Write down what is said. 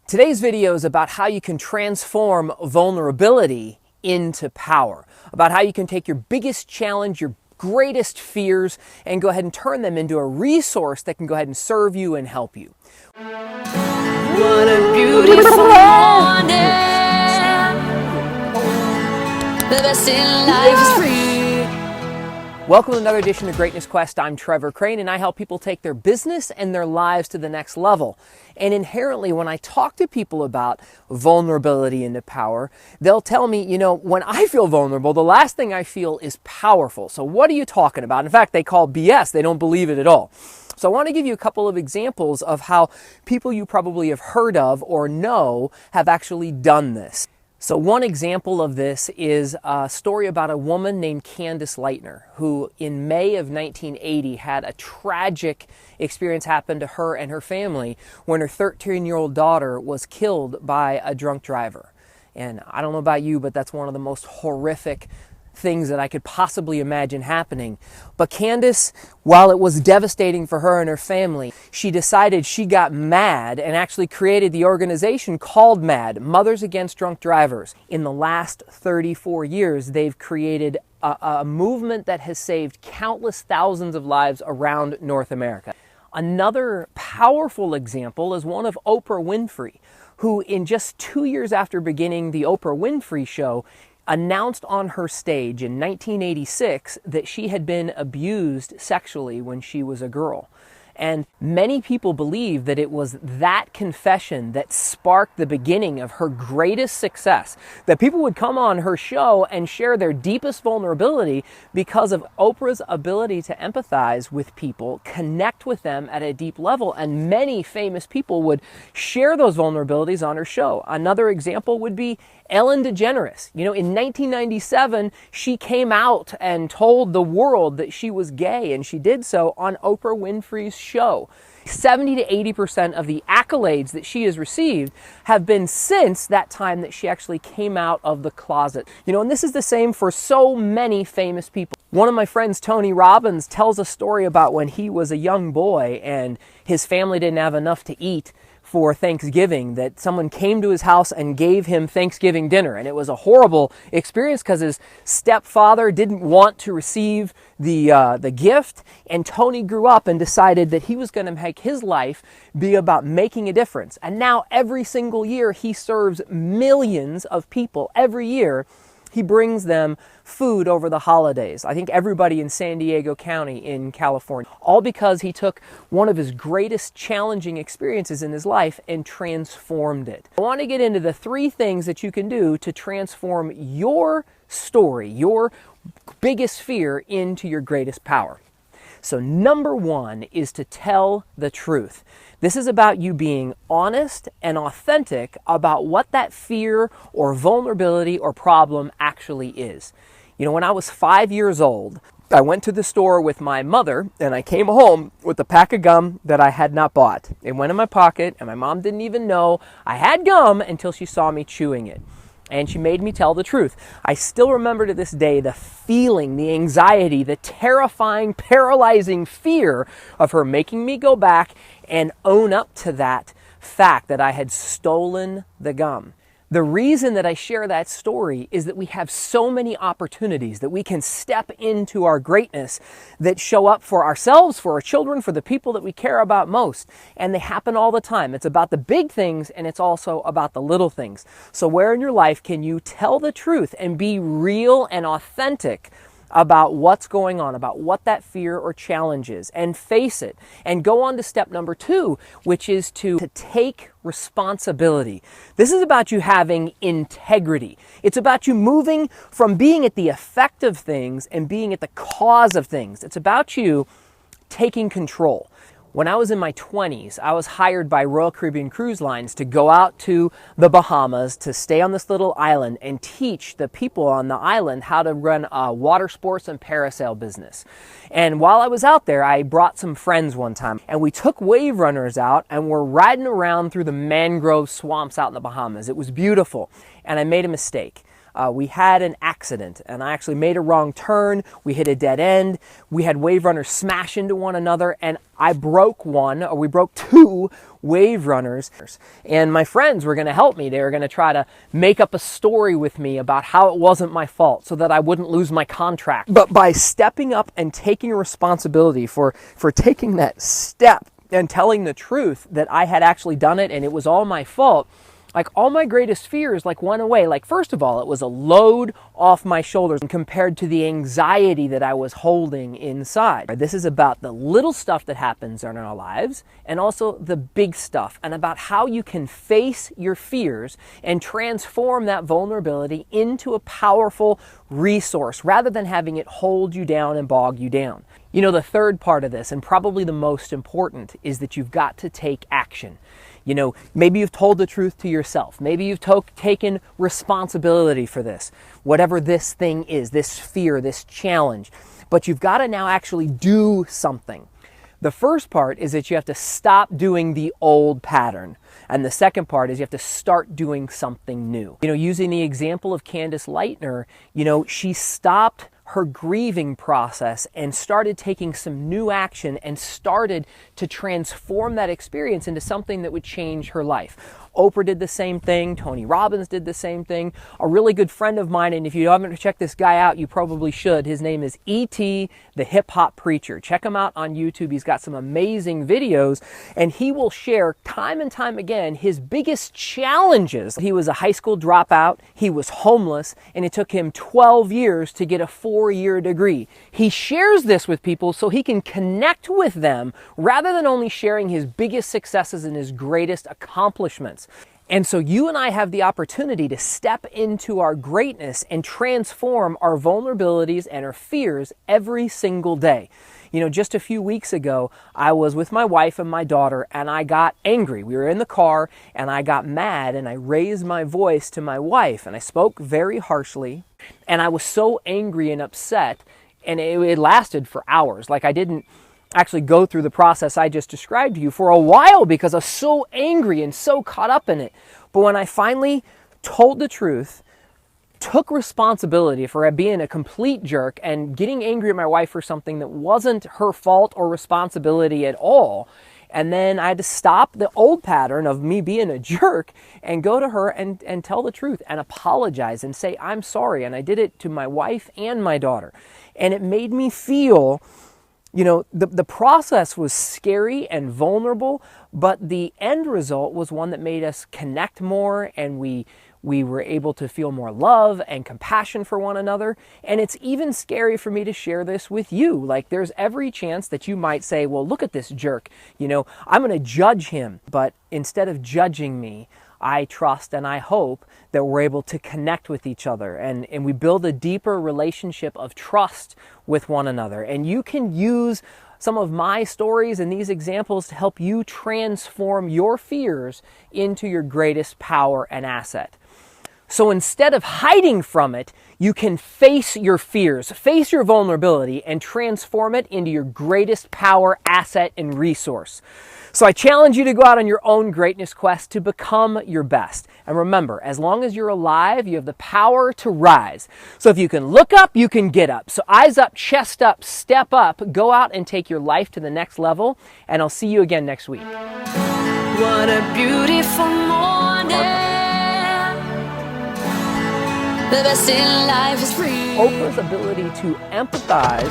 Today's video is about how you can transform vulnerability into power, about how you can take your biggest challenge, your greatest fears, and go ahead and turn them into a resource that can go ahead and serve you and help you. What a beautiful morning. The best in life is free. Welcome to another edition of Greatness Quest. I'm Trevor Crane, and I help people take their business and their lives to the next level. And inherently, when I talk to people about vulnerability into power, they'll tell me, when I feel vulnerable, the last thing I feel is powerful. So what are you talking about? In fact, they call BS. They don't believe it at all. So I want to give you a couple of examples of how people you probably have heard of or know have actually done this. So one example of this is a story about a woman named Candace Leitner, who in May of 1980 had a tragic experience happen to her and her family when her 13-year-old daughter was killed by a drunk driver. And I don't know about you, but that's one of the most horrific things that I could possibly imagine happening. But Candace, while it was devastating for her and her family, she decided she got mad and actually created the organization called MAD, Mothers Against Drunk Drivers. In the last 34 years, they've created a movement that has saved countless thousands of lives around North America. Another powerful example is one of Oprah Winfrey, who in just 2 years after beginning the Oprah Winfrey Show, announced on her stage in 1986 that she had been abused sexually when she was a girl. And many people believe that it was that confession that sparked the beginning of her greatest success. That people would come on her show and share their deepest vulnerability because of Oprah's ability to empathize with people, connect with them at a deep level, and many famous people would share those vulnerabilities on her show. Another example would be Ellen DeGeneres. In 1997, she came out and told the world that she was gay, and she did so on Oprah Winfrey's show. 70 to 80% of the accolades that she has received have been since that time that she actually came out of the closet. And this is the same for so many famous people. One of my friends, Tony Robbins, tells a story about when he was a young boy and his family didn't have enough to eat for Thanksgiving, that someone came to his house and gave him Thanksgiving dinner. And it was a horrible experience because his stepfather didn't want to receive the gift. And Tony grew up and decided that he was going to make his life be about making a difference. And now every single year he serves millions of people. Every year he brings them food over the holidays. I think everybody in San Diego County in California. All because he took one of his greatest challenging experiences in his life and transformed it. I want to get into the 3 things that you can do to transform your story, your biggest fear, into your greatest power. So number 1 is to tell the truth. This is about you being honest and authentic about what that fear or vulnerability or problem actually is. When I was 5 years old, I went to the store with my mother and I came home with a pack of gum that I had not bought. It went in my pocket and my mom didn't even know I had gum until she saw me chewing it. And she made me tell the truth. I still remember to this day the feeling, the anxiety, the terrifying, paralyzing fear of her making me go back and own up to that fact that I had stolen the gum. The reason that I share that story is that we have so many opportunities that we can step into our greatness that show up for ourselves, for our children, for the people that we care about most. And they happen all the time. It's about the big things and it's also about the little things. So where in your life can you tell the truth and be real and authentic about what's going on, about what that fear or challenge is, and face it, and go on to step number 2, which is to take responsibility. This is about you having integrity. It's about you moving from being at the effect of things and being at the cause of things. It's about you taking control. When I was in my 20s, I was hired by Royal Caribbean Cruise Lines to go out to the Bahamas to stay on this little island and teach the people on the island how to run a water sports and parasail business. And while I was out there, I brought some friends one time and we took wave runners out and we're riding around through the mangrove swamps out in the Bahamas. It was beautiful. And I made a mistake. We had an accident, and I actually made a wrong turn. We hit a dead end. We had wave runners smash into one another, and we broke two wave runners. And my friends were going to help me. They were going to try to make up a story with me about how it wasn't my fault so that I wouldn't lose my contract. But by stepping up and taking responsibility for taking that step and telling the truth that I had actually done it and it was all my fault, like all my greatest fears went away. Like, first of all, it was a load off my shoulders compared to the anxiety that I was holding inside. This is about the little stuff that happens in our lives and also the big stuff, and about how you can face your fears and transform that vulnerability into a powerful resource rather than having it hold you down and bog you down. You know, the third part of this, and probably the most important, is that you've got to take action. You know, maybe you've told the truth to yourself. Maybe you've taken responsibility for this, whatever this thing is, this fear, this challenge. But you've got to now actually do something. The first part is that you have to stop doing the old pattern. And the second part is you have to start doing something new. You know, using the example of Candace Lightner, you know, she stopped her grieving process and started taking some new action and started to transform that experience into something that would change her life. Oprah did the same thing. Tony Robbins did the same thing. A really good friend of mine, and if you haven't checked this guy out, you probably should. His name is E.T., the Hip Hop Preacher. Check him out on YouTube. He's got some amazing videos, and he will share time and time again his biggest challenges. He was a high school dropout. He was homeless, and it took him 12 years to get a 4-year degree. He shares this with people so he can connect with them rather than only sharing his biggest successes and his greatest accomplishments. And so you and I have the opportunity to step into our greatness and transform our vulnerabilities and our fears every single day. You know, just a few weeks ago, I was with my wife and my daughter, and I got angry. We were in the car, and I got mad, and I raised my voice to my wife, and I spoke very harshly, and I was so angry and upset, and it lasted for hours. Like, I didn't actually go through the process I just described to you for a while because I was so angry and so caught up in it. But when I finally told the truth, took responsibility for being a complete jerk and getting angry at my wife for something that wasn't her fault or responsibility at all, and then I had to stop the old pattern of me being a jerk and go to her and tell the truth and apologize and say, I'm sorry. And I did it to my wife and my daughter. And it made me feel, you know, the process was scary and vulnerable, but the end result was one that made us connect more, and we were able to feel more love and compassion for one another. And it's even scary for me to share this with you. Like, there's every chance that you might say, well, look at this jerk. You know, I'm going to judge him. But instead of judging me, I trust and I hope that we're able to connect with each other and we build a deeper relationship of trust with one another. And you can use some of my stories and these examples to help you transform your fears into your greatest power and asset. So instead of hiding from it, you can face your fears, face your vulnerability, and transform it into your greatest power, asset, and resource. So I challenge you to go out on your own greatness quest to become your best. And remember, as long as you're alive, you have the power to rise. So if you can look up, you can get up. So eyes up, chest up, step up, go out and take your life to the next level. And I'll see you again next week. What a beautiful morning. The best in life is free. Oprah's ability to emphasize